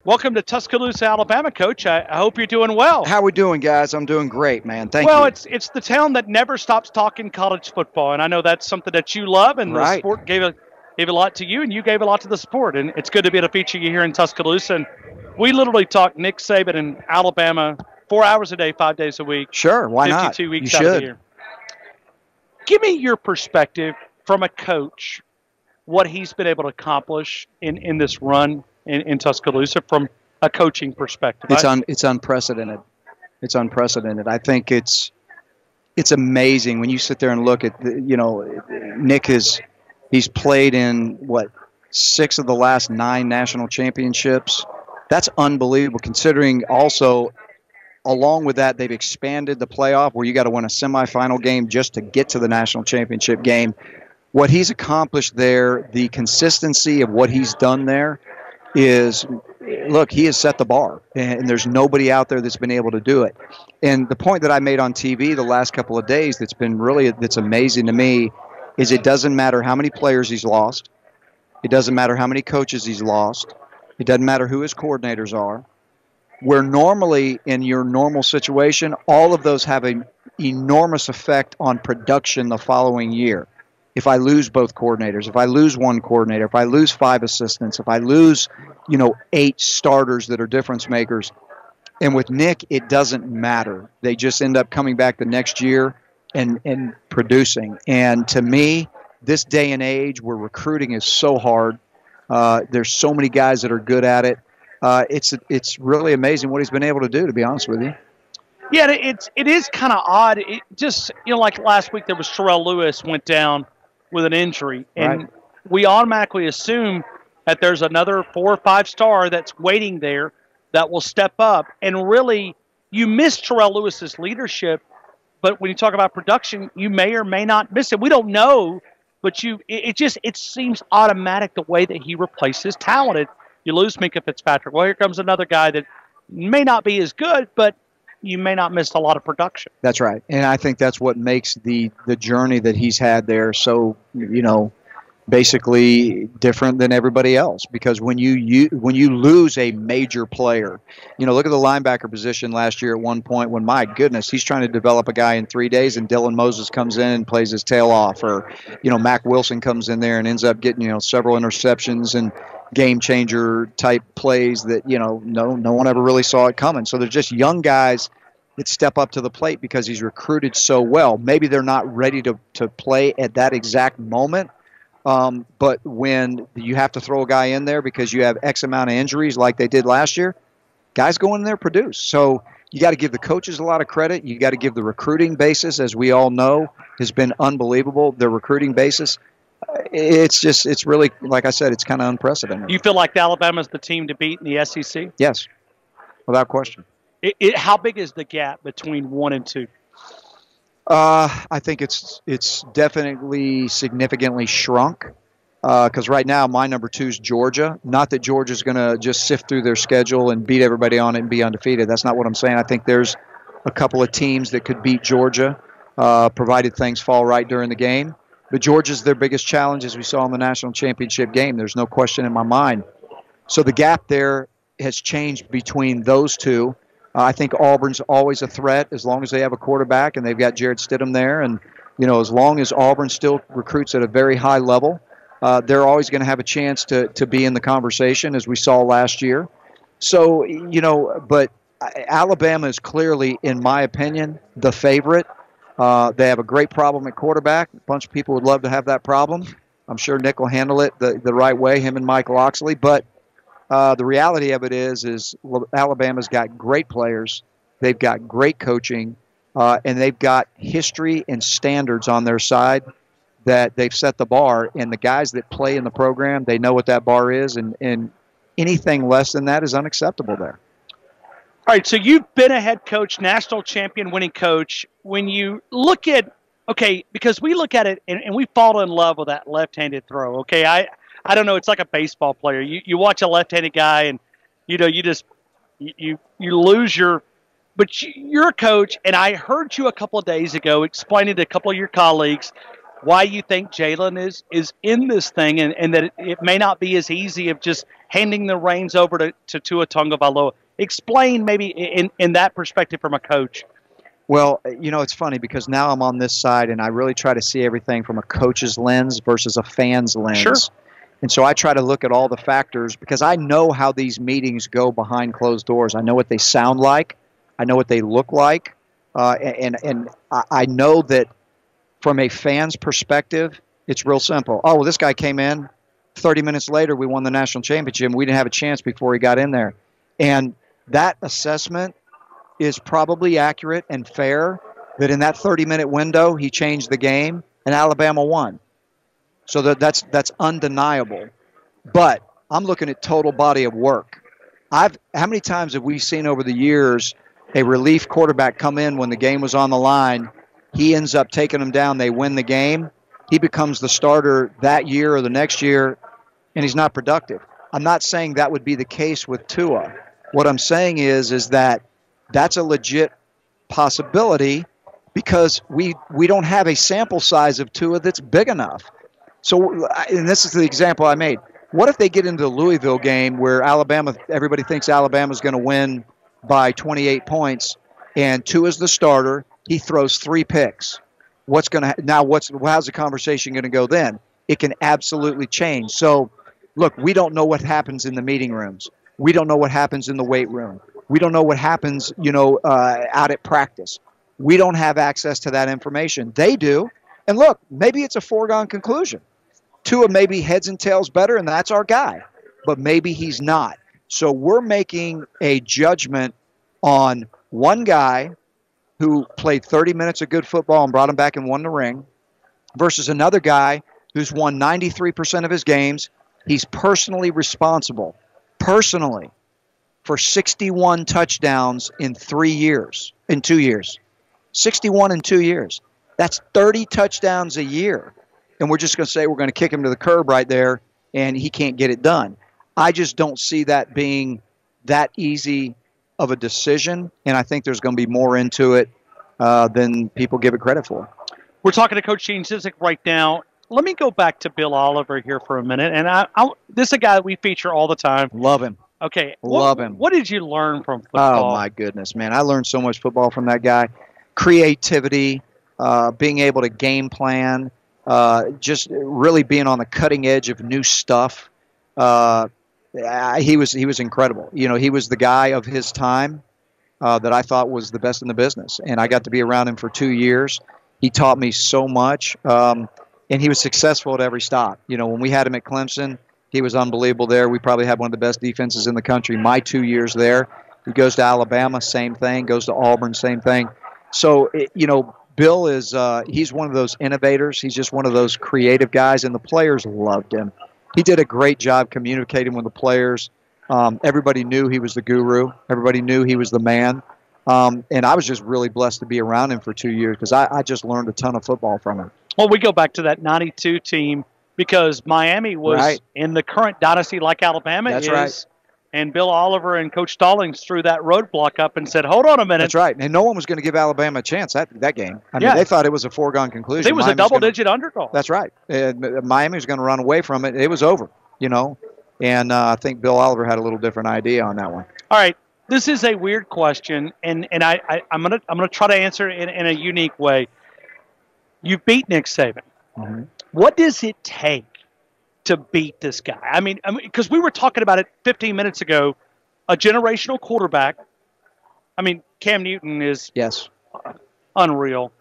Welcome to Tuscaloosa, Alabama, Coach. I hope you're doing well. How we doing, guys? I'm doing great, man. Thank you. Well, it's the town that never stops talking college football, and I know that's something that you love, and the Right. sport gave a lot to you, and you gave a lot to the sport, and it's good to be able to feature you here in Tuscaloosa. And we literally talk Nick Saban in Alabama 4 hours a day, 5 days a week. Sure, why not? 52 weeks You out of the should. year. Give me your perspective from a coach, what he's been able to accomplish in this run in Tuscaloosa from a coaching perspective. It's unprecedented. It's unprecedented. I think it's amazing when you sit there and look at Nick he's played in what 6 of the last 9 national championships. That's unbelievable considering also along with that they've expanded the playoff where you got to win a semifinal game just to get to the national championship game. What he's accomplished there, the consistency of what he's done there is, look, he has set the bar, and there's nobody out there that's been able to do it. And the point that I made on TV the last couple of days that's amazing to me is it doesn't matter how many players he's lost. It doesn't matter how many coaches he's lost. It doesn't matter who his coordinators are. Where normally in your normal situation, all of those have an enormous effect on production the following year. If I lose both coordinators, if I lose one coordinator, if I lose 5 assistants, if I lose, 8 starters that are difference makers. And with Nick, it doesn't matter. They just end up coming back the next year and producing. And to me, this day and age where recruiting is so hard, there's so many guys that are good at it. It's really amazing what he's been able to do, to be honest with you. Yeah, it is kind of odd. It just, like last week there was Terrell Lewis went down with an injury, and Right. we automatically assume that there's another 4 or 5 star that's waiting there that will step up. And really, you miss Terrell Lewis's leadership, but when you talk about production, you may or may not miss it. We don't know, but it seems automatic the way that he replaces talent. You lose Minkah Fitzpatrick. Well, here comes another guy that may not be as good, but you may not miss a lot of production. That's right. And I think that's what makes the journey that he's had there so, basically different than everybody else. Because when you lose a major player, look at the linebacker position last year at one point when, my goodness, he's trying to develop a guy in 3 days and Dylan Moses comes in and plays his tail off. Or, Mac Wilson comes in there and ends up getting, several interceptions and game changer type plays that, no one ever really saw it coming. So there's just young guys that step up to the plate because he's recruited so well. Maybe they're not ready to play at that exact moment. But when you have to throw a guy in there because you have X amount of injuries like they did last year, guys go in there produce. So you got to give the coaches a lot of credit. You got to give the recruiting basis, as we all know, has been unbelievable. Their recruiting basis. It's really, like I said, it's kind of unprecedented. You feel like Alabama's the team to beat in the SEC? Yes, without question. How big is the gap between 1 and 2? I think it's definitely significantly shrunk because right now my number 2 is Georgia. Not that Georgia's going to just sift through their schedule and beat everybody on it and be undefeated. That's not what I'm saying. I think there's a couple of teams that could beat Georgia, provided things fall right during the game. But Georgia's their biggest challenge, as we saw in the national championship game. There's no question in my mind. So the gap there has changed between those two. I think Auburn's always a threat as long as they have a quarterback and they've got Jarrett Stidham there. And, as long as Auburn still recruits at a very high level, they're always going to have a chance to be in the conversation, as we saw last year. So, but Alabama is clearly, in my opinion, the favorite. They have a great problem at quarterback. A bunch of people would love to have that problem. I'm sure Nick will handle it the right way, him and Mike Loxley. But the reality of it is Alabama's got great players. They've got great coaching, and they've got history and standards on their side that they've set the bar. And the guys that play in the program, they know what that bar is, and anything less than that is unacceptable there. All right, so you've been a head coach, national champion winning coach. When you look at, because we look at it and we fall in love with that left-handed throw, okay? I don't know, it's like a baseball player. You watch a left-handed guy and, you lose but you're a coach, and I heard you a couple of days ago explaining to a couple of your colleagues why you think Jalen is in this thing, and that it may not be as easy of just handing the reins over to Tua Tagovailoa. Explain maybe in that perspective from a coach. Well, it's funny because now I'm on this side, and I really try to see everything from a coach's lens versus a fan's lens. Sure. And so I try to look at all the factors because I know how these meetings go behind closed doors. I know what they sound like. I know what they look like. And I know that from a fan's perspective, it's real simple. Oh, well, this guy came in. 30 minutes later, we won the national championship, and we didn't have a chance before he got in there. And that assessment is probably accurate and fair, that in that 30-minute window, he changed the game, and Alabama won. So that's undeniable. But I'm looking at total body of work. How many times have we seen over the years a relief quarterback come in when the game was on the line? He ends up taking them down. They win the game. He becomes the starter that year or the next year, and he's not productive. I'm not saying that would be the case with Tua. What I'm saying is that that's a legit possibility because we don't have a sample size of Tua that's big enough. So, and this is the example I made. What if they get into the Louisville game where everybody thinks Alabama's going to win by 28 points, and Tua's the starter, he throws 3 picks. How's the conversation going to go then? It can absolutely change. So, look, we don't know what happens in the meeting rooms. We don't know what happens in the weight room. We don't know what happens, out at practice. We don't have access to that information. They do. And look, maybe it's a foregone conclusion. Tua may be heads and tails better, and that's our guy. But maybe he's not. So we're making a judgment on one guy who played 30 minutes of good football and brought him back and won the ring versus another guy who's won 93% of his games. He's personally responsible, for 61 touchdowns in 2 years. 61 in 2 years. That's 30 touchdowns a year. And we're just going to say we're going to kick him to the curb right there, and he can't get it done. I just don't see that being that easy of a decision, and I think there's going to be more into it than people give it credit for. We're talking to Coach Gene Chizik right now. Let me go back to Bill Oliver here for a minute. And this is a guy we feature all the time. Love him. Okay. Love him. What did you learn from football? Oh, my goodness, man. I learned so much football from that guy. Creativity, being able to game plan, just really being on the cutting edge of new stuff. He was incredible. He was the guy of his time that I thought was the best in the business. And I got to be around him for 2 years. He taught me so much. And he was successful at every stop. When we had him at Clemson, he was unbelievable there. We probably had one of the best defenses in the country my 2 years there. He goes to Alabama, same thing. Goes to Auburn, same thing. So, Bill he's one of those innovators. He's just one of those creative guys, and the players loved him. He did a great job communicating with the players. Everybody knew he was the guru. Everybody knew he was the man. And I was just really blessed to be around him for 2 years because I just learned a ton of football from him. Well, we go back to that 92 team because Miami was in the current dynasty like Alabama That's is. Right. And Bill Oliver and Coach Stallings threw that roadblock up and said, hold on a minute. That's right. And no one was going to give Alabama a chance that game. I mean, they thought it was a foregone conclusion. It was a double-digit underdog. That's right. Miami was going to run away from it. It was over, And I think Bill Oliver had a little different idea on that one. All right. This is a weird question, and I'm gonna try to answer it in a unique way. You beat Nick Saban. Mm-hmm. What does it take to beat this guy? I mean, because we were talking about it 15 minutes ago, a generational quarterback. I mean, Cam Newton is unreal.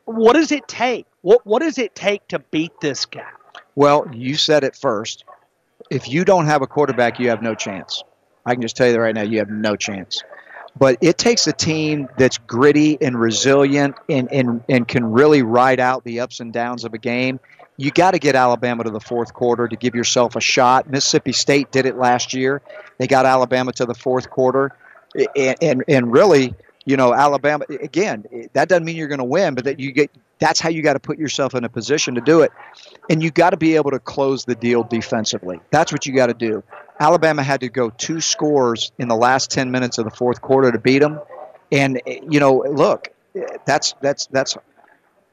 What does it take? What does it take to beat this guy? Well, you said it first. If you don't have a quarterback, you have no chance. I can just tell you that right now, you have no chance. But it takes a team that's gritty and resilient and can really ride out the ups and downs of a game. You got to get Alabama to the fourth quarter to give yourself a shot. Mississippi State did it last year. They got Alabama to the fourth quarter. And really, Alabama, again, that doesn't mean you're going to win, but that's how you got to put yourself in a position to do it. And you got to be able to close the deal defensively. That's what you got to do. Alabama had to go 2 scores in the last 10 minutes of the fourth quarter to beat them. And, look, that's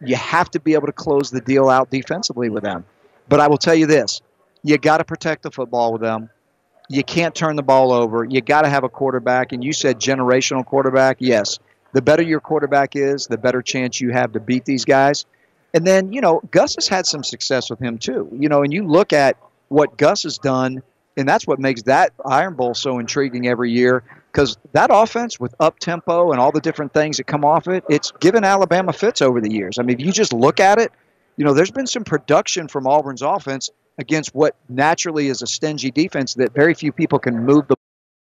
you have to be able to close the deal out defensively with them. But I will tell you this, you got to protect the football with them. You can't turn the ball over. You got to have a quarterback, and you said generational quarterback. Yes, the better your quarterback is, the better chance you have to beat these guys. And then, Gus has had some success with him too. And you look at what Gus has done, and that's what makes that Iron Bowl so intriguing every year, because that offense with up-tempo and all the different things that come off it, it's given Alabama fits over the years. I mean, if you just look at it, there's been some production from Auburn's offense against what naturally is a stingy defense that very few people can move the